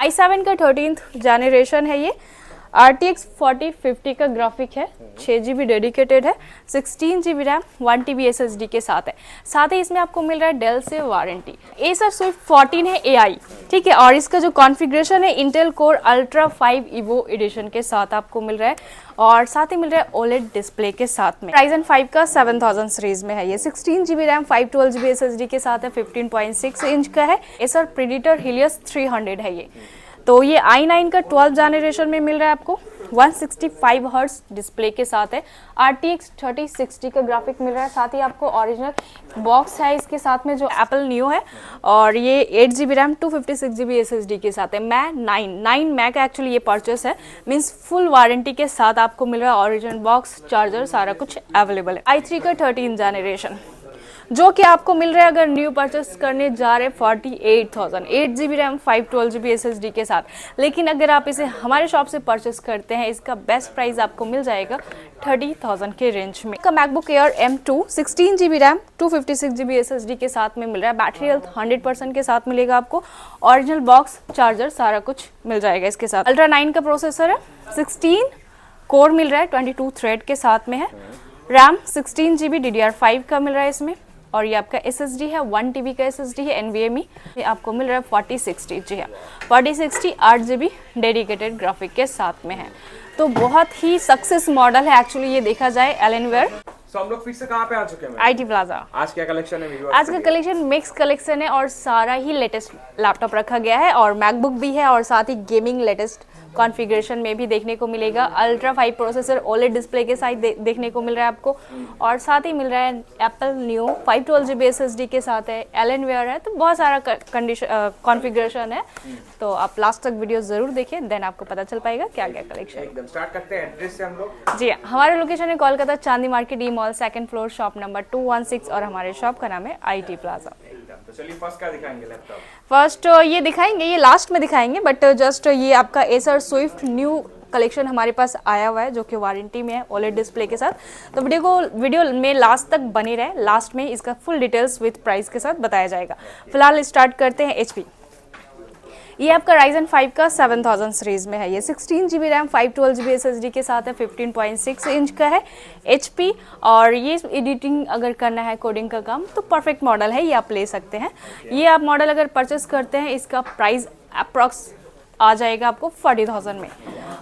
i7 का 13th generation है ये। RTX 4050 का ग्राफिक है, 6GB डेडिकेटेड है, 16GB रैम, 1TB SSD के साथ है। साथ ही इसमें आपको मिल रहा है डेल से वारंटी। Acer Swift 14 है AI, ठीक है, और इसका जो कॉन्फ़िगरेशन है Intel Core Ultra 5 Evo edition के साथ आपको मिल रहा है, और साथ ही मिल रहा है OLED डिस्प्ले के साथ में। Ryzen 5 का 7000 सीरीज में है ये, 16GB रैम, 512GB SSD के साथ है, 15.6 इंच का है। Acer Predator Helios 300 है ये। तो ये i9 का 12 जनरेशन में मिल रहा है आपको, 165 हर्ट्ज डिस्प्ले के साथ है। RTX 3060 का ग्राफिक मिल रहा है। साथ ही आपको ओरिजिनल बॉक्स है इसके साथ में जो एप्पल न्यू है, और ये 8GB रैम, 256GB SSD के साथ है। मैं 9 का एक्चुअली ये परचेस है, मीन्स फुल वारंटी के साथ आपको मिल रहा है। ओरिजिनल बॉक्स, चार्जर, सारा कुछ अवेलेबल है। i3 का 13 जनरेशन जो कि आपको मिल रहा है अगर न्यू परचेस करने जा रहे हैं 48,000, 8GB रैम, 512GB SSD के साथ। लेकिन अगर आप इसे हमारे शॉप से परचेस करते हैं, इसका बेस्ट प्राइस आपको मिल जाएगा 30,000 के रेंज में। का MacBook air M2 16GB RAM, 256GB SSD के साथ में मिल रहा है। बैटरी हेल्थ 100% के साथ मिलेगा आपको। ओरिजिनल बॉक्स, चार्जर, सारा कुछ मिल जाएगा इसके साथ। Ultra 9 का प्रोसेसर है, 16 कोर मिल रहा है, 22 थ्रेड के साथ में है। रैम 16GB DDR5 का मिल रहा है इसमें, और ये आपका SSD है 1TB का SSD है NVMe। ये आपको मिल रहा है 4060, जी हाँ 4060, 8GB डेडिकेटेड ग्राफिक के साथ में है। तो बहुत ही सक्सेस मॉडल है एक्चुअली ये देखा जाए एलेनवेयर। हम लोग फिर से कहाँ पे आ चुके हैं? IT plaza. आज क्या कलेक्शन है? आज का कलेक्शन मिक्स कलेक्शन है, और सारा ही लेटेस्ट लैपटॉप रखा गया है, और मैकबुक भी है, और साथ ही गेमिंग लेटेस्ट कॉन्फ़िगरेशन में भी देखने को मिलेगा। अल्ट्रा 5 प्रोसेसर OLED डिस्प्ले के साथ देखने को मिल रहा है आपको, और साथ ही मिल रहा है एप्पल न्यू 512GB SSD के साथ है। एलेनवेयर है, तो बहुत सारा कॉन्फ़िगरेशन है। तो आप लास्ट तक वीडियो जरूर देखिए, देन आपको पता चल पाएगा क्या क्या कलेक्शन। एकदम स्टार्ट करते हैं एड्रेस से हम लोग। जी हाँ, हमारा लोकेशन है Kolkata Chandi market E mall, 2nd floor, shop number 216, और हमारे शॉप का नाम है IT प्लाजा। तो चलिए फर्स्ट क्या दिखाएंगे लैपटॉप? फर्स्ट ये दिखाएंगे, ये लास्ट में दिखाएंगे, बट जस्ट ये आपका Acer Swift न्यू कलेक्शन हमारे पास आया हुआ है जो कि वारंटी में है OLED डिस्प्ले के साथ। तो वीडियो में लास्ट तक बने रहे, लास्ट में इसका फुल डिटेल्स विथ प्राइस के साथ बताया जाएगा। फिलहाल स्टार्ट करते हैं HP। ये आपका Ryzen 5 का 7000 सीरीज में है ये, 16GB रैम, 512GB SSD के साथ है, 15.6 इंच का है HP। और ये एडिटिंग अगर करना है, कोडिंग का काम, तो परफेक्ट मॉडल है, ये आप ले सकते हैं। ये आप मॉडल अगर परचेस करते हैं, इसका प्राइस अप्रॉक्स आ जाएगा आपको 40,000 में।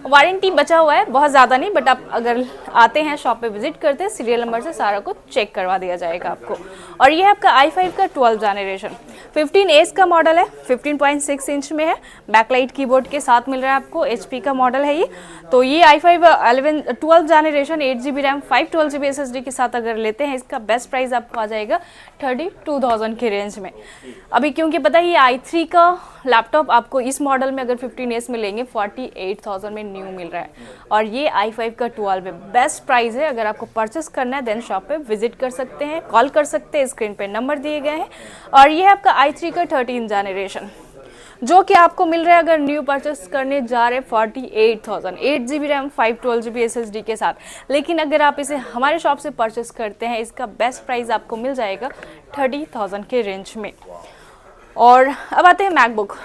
वारंटी बचा हुआ है, बहुत ज़्यादा नहीं, बट आप अगर आते हैं शॉप पे विजिट करते हैं, सीरियल नंबर से सारा कुछ चेक करवा दिया जाएगा आपको। और ये आपका i5 का 12 जनरेशन 15S का मॉडल है, 15.6 इंच में है, बैकलाइट कीबोर्ड के साथ मिल रहा है आपको। HP का मॉडल है ये। तो ये i5 12 generation 8GB RAM, 512GB SSD के साथ अगर लेते हैं, इसका बेस्ट प्राइस आपको आ जाएगा 32,000 के रेंज में। अभी क्योंकि पता है ये i3 का लैपटॉप आपको इस मॉडल में अगर 15S में लेंगे 48,000 में न्यू मिल रहा है, और ये i5 का 12 है। बेस्ट प्राइस है, अगर आपको परचेस करना है देन शॉप पे विजिट कर सकते हैं, कॉल कर सकते हैं, स्क्रीन पे नंबर दिए गए हैं। और ये है आपका i3 का 13 जनरेशन जो कि आपको मिल रहा है अगर न्यू परचेस करने जा रहे हैं 48,000, 8GB रैम, 512GB SSD के साथ। लेकिन अगर आप इसे हमारे शॉप से परचेस करते हैं, इसका बेस्ट प्राइस आपको मिल जाएगा 30,000 के रेंज में। और अब आते हैं मैकबुक।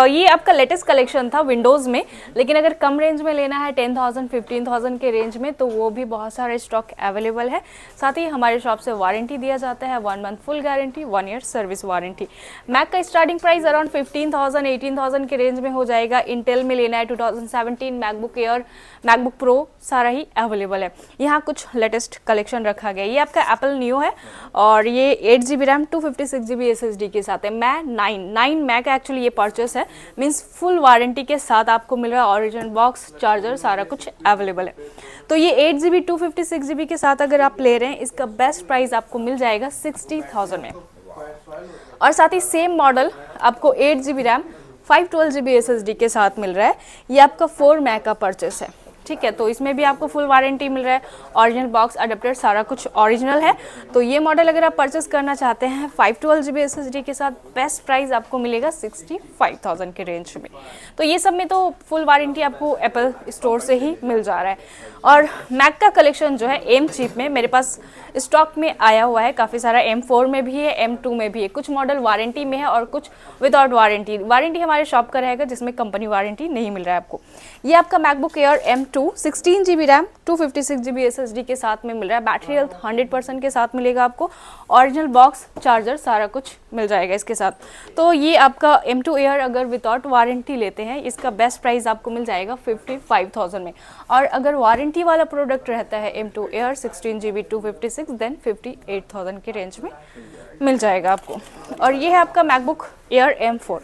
ये आपका लेटेस्ट कलेक्शन था विंडोज़ में, लेकिन अगर कम रेंज में लेना है 10,000 15,000 के रेंज में, तो वो भी बहुत सारे स्टॉक अवेलेबल है। साथ ही हमारे शॉप से वारंटी दिया जाता है, 1 month full guarantee, 1 year service warranty. Mac का स्टार्टिंग प्राइस अराउंड 15,000 18,000 के रेंज में हो जाएगा। इंटेल में लेना है 2017 मैकबुक एयर, मैकबुक प्रो, सारा ही अवेलेबल है। यहाँ कुछ लेटेस्ट कलेक्शन रखा गया। ये आपका एप्पल न्यू है, और ये 8GB रैम, 256GB SSD के साथ है। मैं 9 मैक एक्चुअली ये परचेस है, मीन्स फुल वारंटी के साथ आपको मिल रहा है। ओरिजिनल बॉक्स, चार्जर, सारा कुछ अवेलेबल है। तो ये 8GB 256GB के साथ अगर आप ले रहे हैं, इसका बेस्ट प्राइस आपको मिल जाएगा 60,000 में। और साथ ही सेम मॉडल आपको 8GB रैम, 512GB SSD के साथ मिल रहा है। ये आपका 4 मैक का परचेस है, ठीक है। तो इसमें भी आपको फुल वारंटी मिल रहा है, ओरिजिनल बॉक्स अडेप्टर सारा कुछ ओरिजिनल है। तो ये मॉडल अगर आप परचेस करना चाहते हैं 512GB SSD के साथ, बेस्ट प्राइस आपको मिलेगा 65,000 के रेंज में। तो ये सब में तो फुल वारंटी आपको एप्पल स्टोर से ही मिल जा रहा है। और मैक का कलेक्शन जो है एम चिप में मेरे पास स्टॉक में आया हुआ है, काफ़ी सारा M4 में भी है, M2 में भी है, कुछ मॉडल वारंटी में है और कुछ विदाउट वारंटी। वारंटी हमारे शॉप का रहेगा जिसमें कंपनी वारंटी नहीं मिल रहा है आपको। ये आपका MacBook air M2 16GB RAM 256GB SSD के साथ में मिल रहा है। बैटरी हेल्थ 100% के साथ मिलेगा आपको। ओरिजिनल बॉक्स, चार्जर सारा कुछ मिल जाएगा इसके साथ। तो ये आपका M2 एयर अगर विदाउट वारंटी लेते हैं इसका बेस्ट प्राइस आपको मिल जाएगा 55,000 में। और अगर वारंटी वाला प्रोडक्ट रहता है M2 एयर 16GB 256 देन 58,000 के रेंज में मिल जाएगा आपको। और ये है आपका MacBook air M4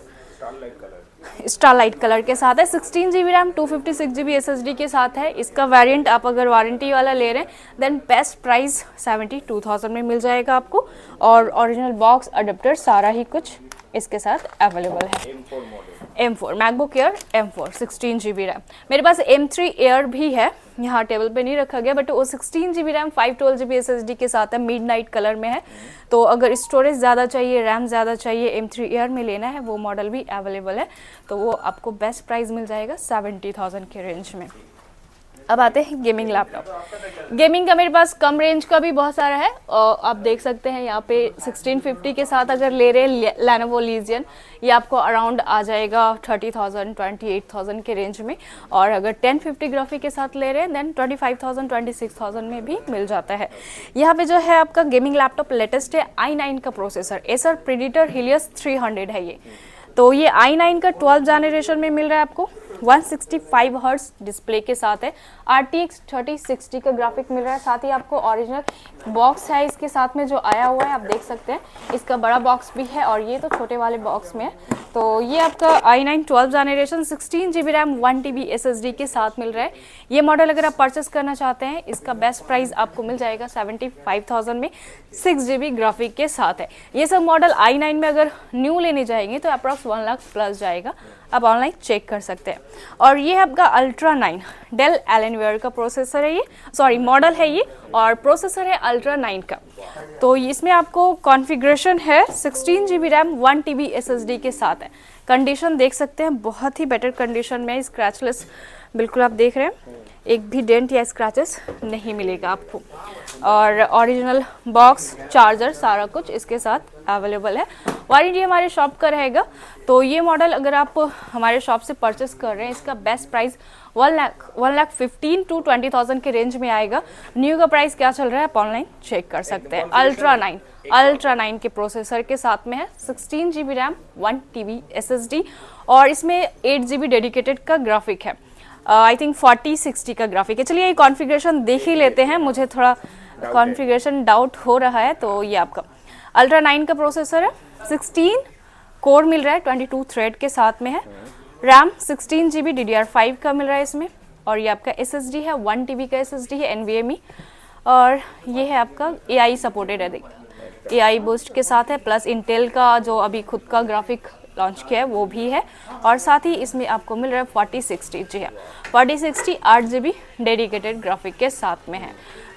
starlight colour के साथ है, 16GB रैम 256GB SSD के साथ है। इसका वेरिएंट आप अगर वारंटी वाला ले रहे हैं देन बेस्ट प्राइस 72,000 में मिल जाएगा आपको। और ओरिजिनल बॉक्स अडेप्टर सारा ही कुछ इसके साथ अवेलेबल है। M4 MacBook air M4 16GB RAM. मेरे पास M3 एयर भी है, यहाँ टेबल पे नहीं रखा गया, बट वो 16GB रैम 512GB SSD के साथ है, मिडनाइट कलर में है। तो अगर स्टोरेज ज़्यादा चाहिए, रैम ज़्यादा चाहिए, M3 एयर में लेना है, वो मॉडल भी अवेलेबल है। तो वो आपको बेस्ट प्राइस मिल जाएगा 70,000 के रेंज में। अब आते हैं गेमिंग लैपटॉप। गेमिंग का मेरे पास कम रेंज का भी बहुत सारा है और आप देख सकते हैं यहाँ पे 1650 के साथ अगर ले रहे हैं Lenovo Legion, ये आपको अराउंड आ जाएगा 30,000 28,000 के रेंज में। और अगर 1050 ग्राफिक के साथ ले रहे हैं देन 25,000 26,000 में भी मिल जाता है। यहाँ पे जो है आपका गेमिंग लैपटॉप लेटेस्ट है i9 का प्रोसेसर, Acer Predator Helios 300 है ये। तो ये i9 का 12 जनरेशन में मिल रहा है आपको, 165 हर्ट्ज डिस्प्ले के साथ है, RTX 3060 का ग्राफिक मिल रहा है। साथ ही आपको ओरिजिनल बॉक्स है इसके साथ में जो आया हुआ है, आप देख सकते हैं। इसका बड़ा बॉक्स भी है और ये तो छोटे वाले बॉक्स में है। तो ये आपका i9 12 generation 16GB RAM 1TB SSD के साथ मिल रहा है। ये मॉडल अगर आप परचेस करना चाहते हैं इसका बेस्ट प्राइस आपको मिल जाएगा 75,000 में, 6GB ग्राफिक के साथ है। ये सब मॉडल i9 में अगर न्यू लेने जाएंगे तो अप्रॉक्स 1 लाख प्लस जाएगा, आप ऑनलाइन चेक कर सकते हैं। और ये है आपका Ultra 9 डेल एलेनवेयर का प्रोसेसर है, ये सॉरी मॉडल है ये, और प्रोसेसर है Ultra 9 का। तो इसमें आपको कॉन्फ़िगरेशन है 16GB रैम 1TB SSD के साथ है। कंडीशन देख सकते हैं बहुत ही बेटर कंडीशन में, स्क्रैचलेस बिल्कुल आप देख रहे हैं, एक भी डेंट या स्क्रैचेस नहीं मिलेगा आपको। और ओरिजिनल बॉक्स, चार्जर सारा कुछ इसके साथ अवेलेबल है। वारंटी हमारे शॉप का रहेगा। तो ये मॉडल अगर आप हमारे शॉप से परचेस कर रहे हैं इसका बेस्ट प्राइस 1,15,000 to 20,000 के रेंज में आएगा। न्यू का प्राइस क्या चल रहा है आप ऑनलाइन चेक कर सकते हैं। Ultra 9 के प्रोसेसर के साथ में है, 16GB रैम 1TB SSD और इसमें 8GB डेडिकेटेड का ग्राफिक है। आई थिंक 4060 का ग्राफिक है। चलिए ये कॉन्फ़िगरेशन देख ही लेते हैं, मुझे थोड़ा कॉन्फ़िगरेशन डाउट हो रहा है। तो ये आपका Ultra 9 का प्रोसेसर है, 16 कोर मिल रहा है, 22 थ्रेड के साथ में है। रैम 16GB DDR5 का मिल रहा है इसमें। और ये आपका SSD है 1TB का SSD है NVMe। और ये है आपका AI सपोर्टेड है, देखिए AI बूस्ट के साथ है, प्लस इंटेल का जो अभी खुद का ग्राफिक लॉन्च किया है वो भी है। और साथ ही इसमें आपको मिल रहा है 4060, जी हाँ 4060 8GB डेडिकेटेड ग्राफिक के साथ में है।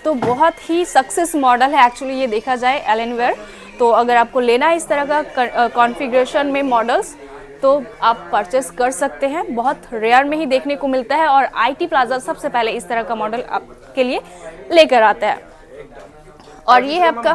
तो बहुत ही सक्सेस मॉडल है एक्चुअली ये देखा जाए एलेनवेयर। तो अगर आपको लेना है इस तरह का कॉन्फ़िगरेशन में मॉडल्स तो आप परचेस कर सकते हैं। बहुत रेयर में ही देखने को मिलता है और IT प्लाजा सबसे पहले इस तरह का मॉडल आपके लिए लेकर आता है। और ये है आपका,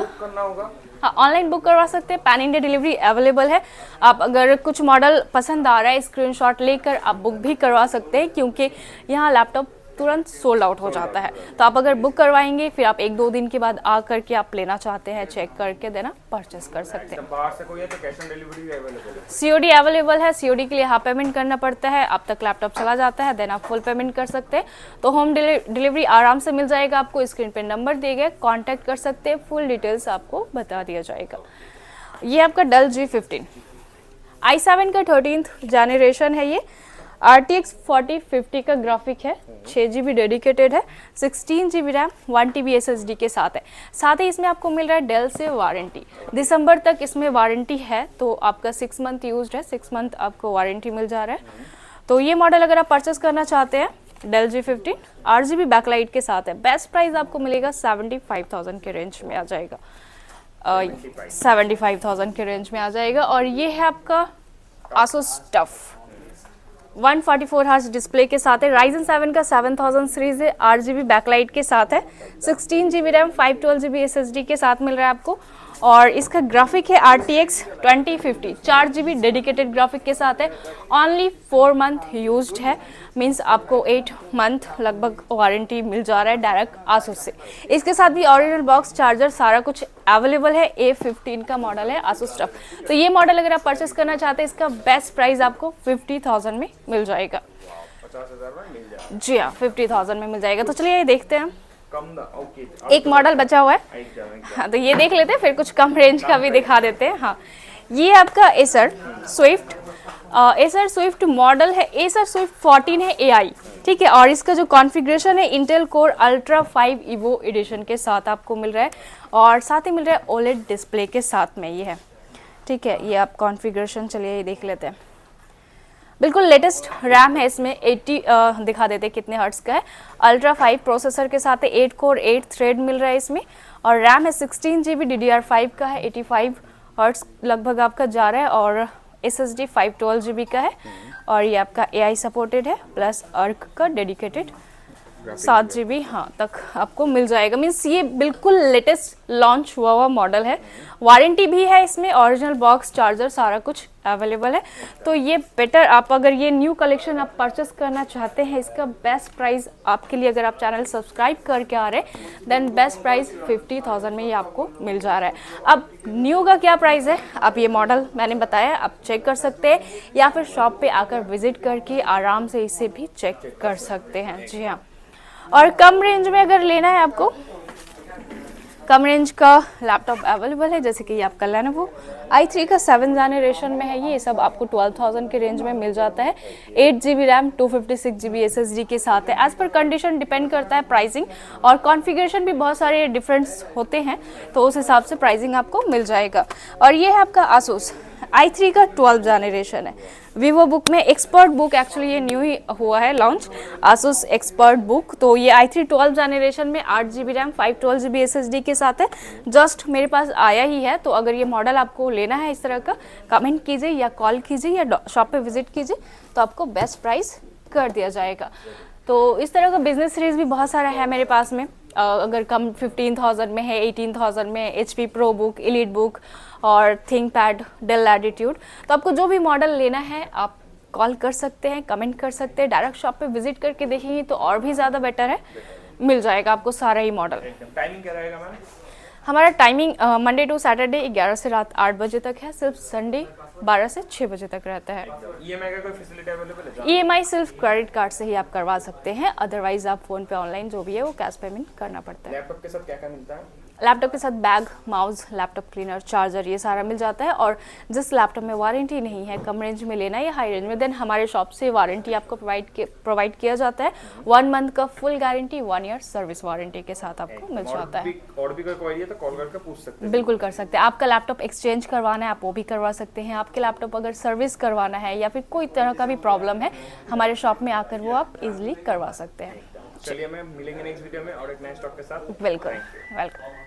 हाँ ऑनलाइन बुक करवा सकते हैं, पैन इंडिया डिलीवरी अवेलेबल है। आप अगर कुछ मॉडल पसंद आ रहा है स्क्रीनशॉट लेकर आप बुक भी करवा सकते हैं, क्योंकि यहाँ लैपटॉप तुरंत सोल्ड आउट हो जाता है। तो आप अगर बुक करवाएंगे फिर आप 1-2 दिन के बाद आ करके आप लेना चाहते हैं चेक करके देना परचेस कर सकते हैं। बाहर से कोई है तो कैश ऑन डिलीवरी भी अवेलेबल है? COD अवेलेबल है। COD के लिए हाफ पेमेंट करना पड़ता है, अब तक लैपटॉप चला जाता है, देन आप फुल पेमेंट कर सकते हैं। तो होम डिलीवरी आराम से मिल जाएगा आपको। स्क्रीन पे नंबर दिए गए, कॉन्टैक्ट कर सकते हैं, फुल डिटेल्स आपको बता दिया जाएगा। ये आपका Dell G15 i7 का 13th जनरेशन है ये। RTX 4050 का ग्राफिक है, 6GB डेडिकेटेड है, 16GB रैम 1TB SSD के साथ है। साथ ही इसमें आपको मिल रहा है डेल से वारंटी, दिसंबर तक इसमें वारंटी है। तो आपका 6 मंथ यूज्ड है, 6 मंथ आपको वारंटी मिल जा रहा है। तो ये मॉडल अगर आप परचेस करना चाहते हैं डेल G15 RGB बैकलाइट के साथ है। बेस्ट प्राइस आपको मिलेगा 75,000 के रेंज में आ जाएगा, 75,000 के रेंज में आ जाएगा। और ये है आपका Asus TUF 144 हर्ट्ज डिस्प्ले के साथ है। Ryzen 7 का 7000 सीरीज है, RGB बैकलाइट के साथ है, 16 GB रैम 512 GB SSD के साथ मिल रहा है आपको। और इसका ग्राफिक है RTX 2050 4 GB डेडिकेटेड ग्राफिक के साथ है। ओनली 4 मंथ यूज्ड है, मींस आपको 8 मंथ लगभग वारंटी मिल जा रहा है डायरेक्ट Asus से। इसके साथ भी ओरिजिनल बॉक्स चार्जर सारा कुछ अवेलेबल है। A15 का मॉडल है Asus TUF। तो ये मॉडल अगर आप परचेस करना चाहते हैं, इसका बेस्ट प्राइस आपको 50,000 में मिल जाएगा। 50,000 में मिल जाएगा। जी हाँ, 50,000 में मिल जाएगा। तो चलिए ये देखते हैं, ओके, एक मॉडल बचा हुआ है। हाँ, तो ये देख लेते हैं, फिर कुछ कम रेंज का भी दिखा देते हैं। हाँ, ये आपका एसर स्विफ्ट मॉडल है, एसर स्विफ्ट 14 है AI, ठीक है। और इसका जो कॉन्फ़िगरेशन है इंटेल कोर अल्ट्रा 5 इवो एडिशन के साथ आपको मिल रहा है, और साथ ही मिल रहा है OLED डिस्प्ले के साथ में ये है, ठीक है। ये आप कॉन्फ़िगरेशन चलिए ये देख लेते हैं। बिल्कुल लेटेस्ट रैम है इसमें, 80 दिखा देते हैं कितने हर्ट्स का है। अल्ट्रा 5 प्रोसेसर के साथ है, 8 कोर 8 थ्रेड मिल रहा है इसमें। और रैम है 16 GB DDR5 का है, 85 हर्ट्स लगभग आपका जा रहा है। और SSD 512 GB का है। और ये आपका AI सपोर्टेड है, प्लस अर्क का डेडिकेटेड 7 GB हाँ तक आपको मिल जाएगा। मीन्स ये बिल्कुल लेटेस्ट लॉन्च हुआ मॉडल है। वारंटी भी है इसमें, ओरिजिनल बॉक्स चार्जर सारा कुछ अवेलेबल है। तो ये बेटर, आप अगर ये न्यू कलेक्शन आप परचेस करना चाहते हैं, इसका बेस्ट प्राइस आपके लिए, अगर आप चैनल सब्सक्राइब करके आ रहे हैं, देन बेस्ट प्राइस 50,000 में ये आपको मिल जा रहा है। अब न्यू का क्या प्राइस है, आप ये मॉडल मैंने बताया आप चेक कर सकते हैं, या फिर शॉप पे आकर विजिट करके आराम से इसे भी चेक कर सकते हैं। जी हाँ, और कम रेंज में अगर लेना है आपको, कम रेंज का लैपटॉप अवेलेबल है, जैसे कि ये आपका Lenovo i3 का 7th जनरेशन में है। ये सब आपको 12,000 के रेंज में मिल जाता है। 8 GB रैम 256 GB SSD के साथ है। एज पर कंडीशन डिपेंड करता है प्राइसिंग, और कॉन्फ़िगरेशन भी बहुत सारे डिफरेंस होते हैं, तो उस हिसाब से प्राइसिंग आपको मिल जाएगा। और ये है आपका Asus i3 का 12th जनरेशन है। वीवो बुक में एक्सपर्ट बुक, एक्चुअली ये न्यू ही हुआ है लॉन्च, Asus एक्सपर्ट बुक। तो ये i3 12th जनरेशन में 8 GB रैम 512 GB SSD के साथ है। जस्ट मेरे पास आया ही है, तो अगर ये मॉडल आपको लेना है इस तरह का, कमेंट कीजिए या कॉल कीजिए या शॉप पे विजिट कीजिए, तो आपको बेस्ट प्राइस कर दिया जाएगा। तो इस तरह का बिजनेस सीरीज भी बहुत सारा है मेरे पास में। अगर कम 15,000 में है, 18,000 में HP pro book, elite book और थिंकपैड, डेल लैटिट्यूड। तो आपको जो भी मॉडल लेना है आप कॉल कर सकते हैं, कमेंट कर सकते हैं, डायरेक्ट शॉप पे विजिट करके देखेंगे तो और भी ज़्यादा बेटर है, मिल जाएगा आपको सारा ही मॉडल। टाइमिंग क्या रहेगा मैम? हमारा टाइमिंग मंडे टू सैटरडे 11 से रात 8 बजे तक है, सिर्फ संडे 12 से 6 बजे तक रहता है। EMI का कोई फैसिलिटी अवेलेबल है? EMI सिर्फ क्रेडिट कार्ड से ही आप करवा सकते हैं, अदरवाइज आप फ़ोन पे ऑनलाइन जो भी है वो कैश पेमेंट करना पड़ता है। लैपटॉप के साथ क्या क्या मिलता है? लैपटॉप के साथ bag, mouse, laptop cleaner, charger, ये सारा मिल जाता है। और जिस लैपटॉप में वारंटी नहीं है, कम रेंज में लेना है या हाई रेंज में, देन हमारे शॉप से वारंटी आपको प्रोवाइड किया जाता है। 1 मंथ का full guarantee, 1 year service warranty के साथ आपको मिल जाता है। और भी कोई क्वेरी है तो कॉल करके पूछ सकते हैं। बिल्कुल कर सकते हैं। आपका लैपटॉप एक्सचेंज करवाना है आप वो भी करवा सकते हैं। आपके लैपटॉप अगर सर्विस करवाना है या फिर कोई तरह का भी प्रॉब्लम है, हमारे शॉप में आकर वो आप इजीली करवा सकते हैं। चलिए मैम, मिलेंगे नेक्स्ट वीडियो में और एक नए स्टॉक के साथ। बिल्कुल, वेलकम।